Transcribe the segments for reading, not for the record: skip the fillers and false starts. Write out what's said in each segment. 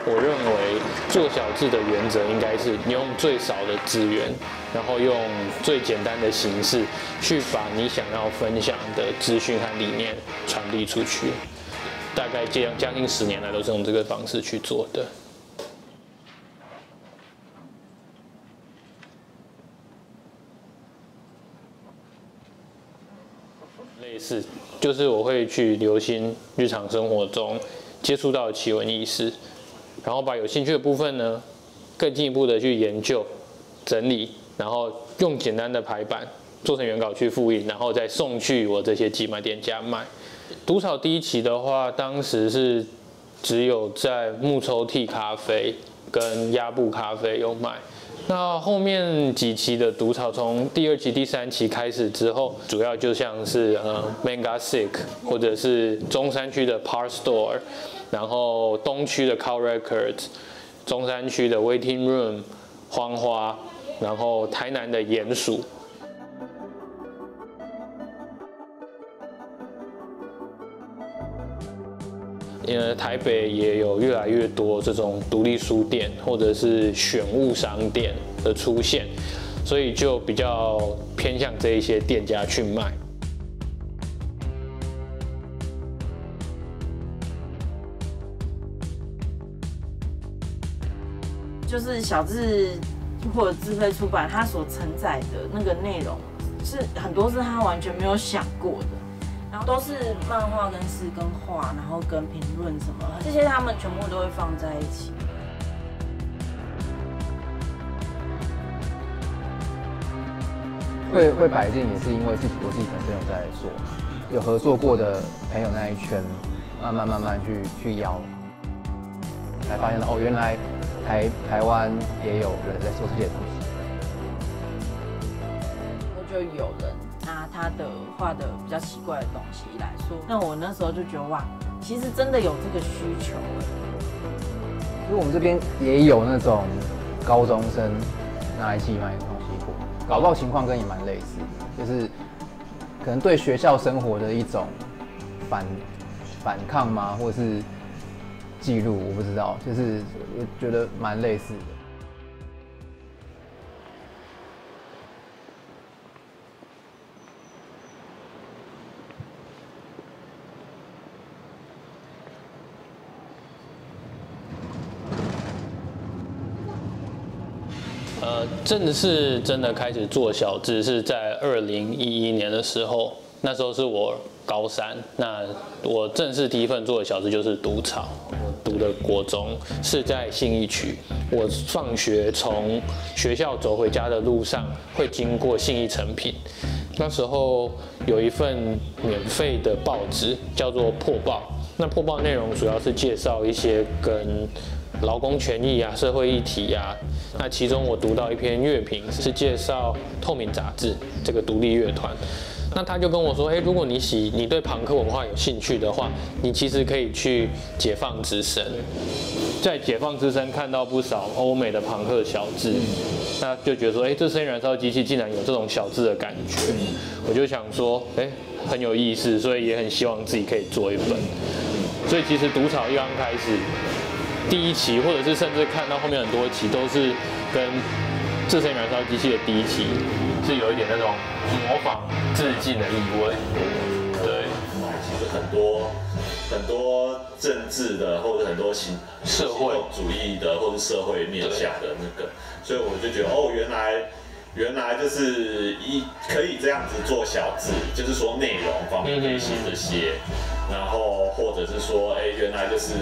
我认为做小志的原则应该是你用最少的资源，然后用最简单的形式去把你想要分享的资讯和理念传递出去。大概将近10年来都是用这个方式去做的。类似，就是我会去留心日常生活中接触到的奇闻异事，然后把有兴趣的部分呢，更进一步的去研究、整理，然后用简单的排版做成原稿去复印，然后再送去我这些寄卖店家卖。毒草第一期的话，当时是只有在木抽屉咖啡跟鸭布咖啡有卖。那后面几期的毒草，从第2期、第3期开始之后，主要就像是Manga Sick， 或者是中山区的 Part Store， 然后东区的 Cow Records， 中山区的 Waiting Room、荒花，然后台南的鼹鼠。台北也有越来越多这种独立书店或者是选物商店的出现，所以就比较偏向这一些店家去卖。就是小志或者自费出版，它所承载的那个内容是很多是他完全没有想过的。然后都是漫画跟诗跟画，然后跟评论什么，这些他们全部都会放在一起。会摆进也是因为我自己本身有在做，有合作过的朋友那一圈，慢慢去邀，才发现哦，原来台湾也有人在做这些东西。我就有人拿他的画的比较奇怪的东西来说，那我那时候就觉得哇，其实真的有这个需求。因为我们这边也有那种高中生拿来寄卖的东西过，搞不好情况跟你蛮类似的，就是可能对学校生活的一种反抗吗，或是记录，我不知道，就是我觉得蛮类似的。正式真的开始做小志是在2011年的时候，那时候是我高3，那我正式第一份做的小志就是毒草。我读的国中是在信义区，我放学从学校走回家的路上会经过信义诚品，那时候有一份免费的报纸叫做《破报》，那《破报》内容主要是介绍一些跟劳工权益啊、社会议题啊。那其中我读到一篇乐评，是介绍透明杂志这个独立乐团。那他就跟我说，如果你对朋克文化有兴趣的话，你其实可以去解放之声，在解放之声看到不少欧美的朋克小志，那就觉得说，这声音燃烧机器竟然有这种小志的感觉，我就想说，很有意思，所以也很希望自己可以做一本。所以其实毒草一刚开始。第1期，或者是甚至看到后面很多期，都是跟自身燃烧机器的第1期是有一点那种模仿致敬的意味。对，其实很多政治的，或者很多社会主义的，或者社会面向的那个，所以我就觉得原来就是可以这样子做小志，就是说内容方面可以写这些，然后或者是说，原来就是。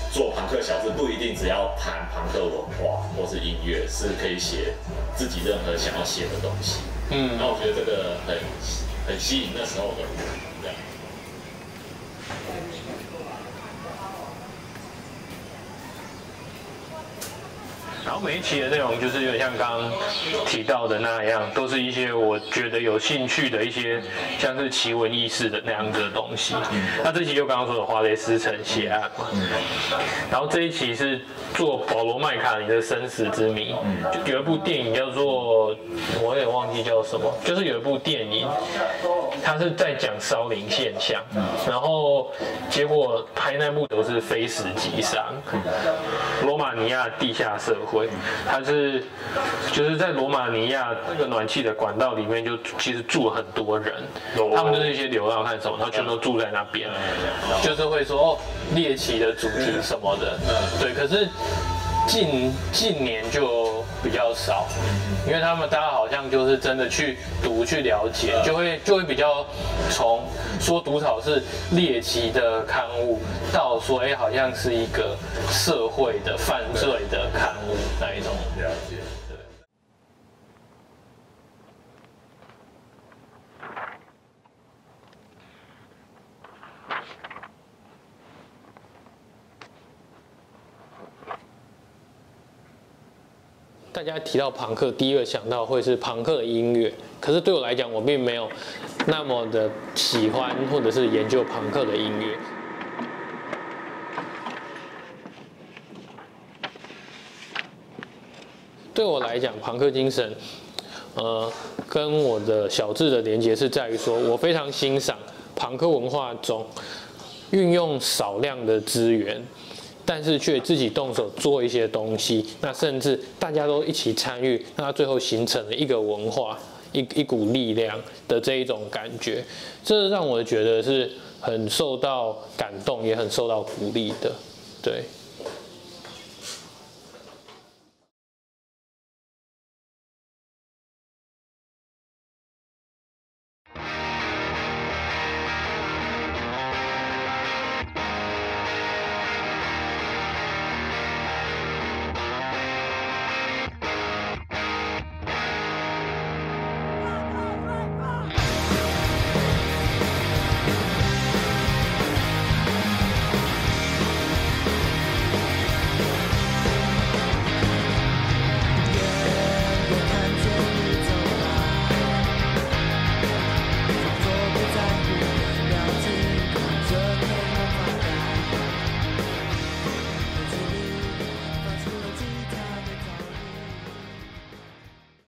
做朋克小志不一定只要谈朋克文化或是音乐，是可以写自己任何想要写的东西。那我觉得这个很吸引那时候的人。这样。然后每一期的内容就是有点像刚刚提到的那样，都是一些我觉得有兴趣的一些像是奇闻异事的那样子的东西。那这期就刚刚说的华雷斯城血案嘛，然后这一期是做保罗麦卡尼的生死之谜，就有一部电影叫做我也忘记叫什么，就是有一部电影他是在讲骚灵现象，然后结果拍那部都是非死即伤。罗马尼亚地下社会，它是就是在罗马尼亚那个暖气的管道里面，就其实住了很多人，他们就是一些流浪汉什么，然后全都住在那边，就是会说哦猎奇的主题什么的，对，可是。近年就比较少，因为大家好像就是真的去读去了解，就会比较从说毒草是猎奇的刊物，到说好像是一个社会的犯罪的刊物那一种了解。大家提到朋克，第一个想到会是朋克的音乐，可是对我来讲，我并没有那么的喜欢或者是研究朋克的音乐。对我来讲，朋克精神，跟我的小志的连结是在于说，我非常欣赏朋克文化中运用少量的资源。但是却自己动手做一些东西，那甚至大家都一起参与，那它最后形成了一个文化，一股力量的这一种感觉，这让我觉得是很受到感动，也很受到鼓励的，对。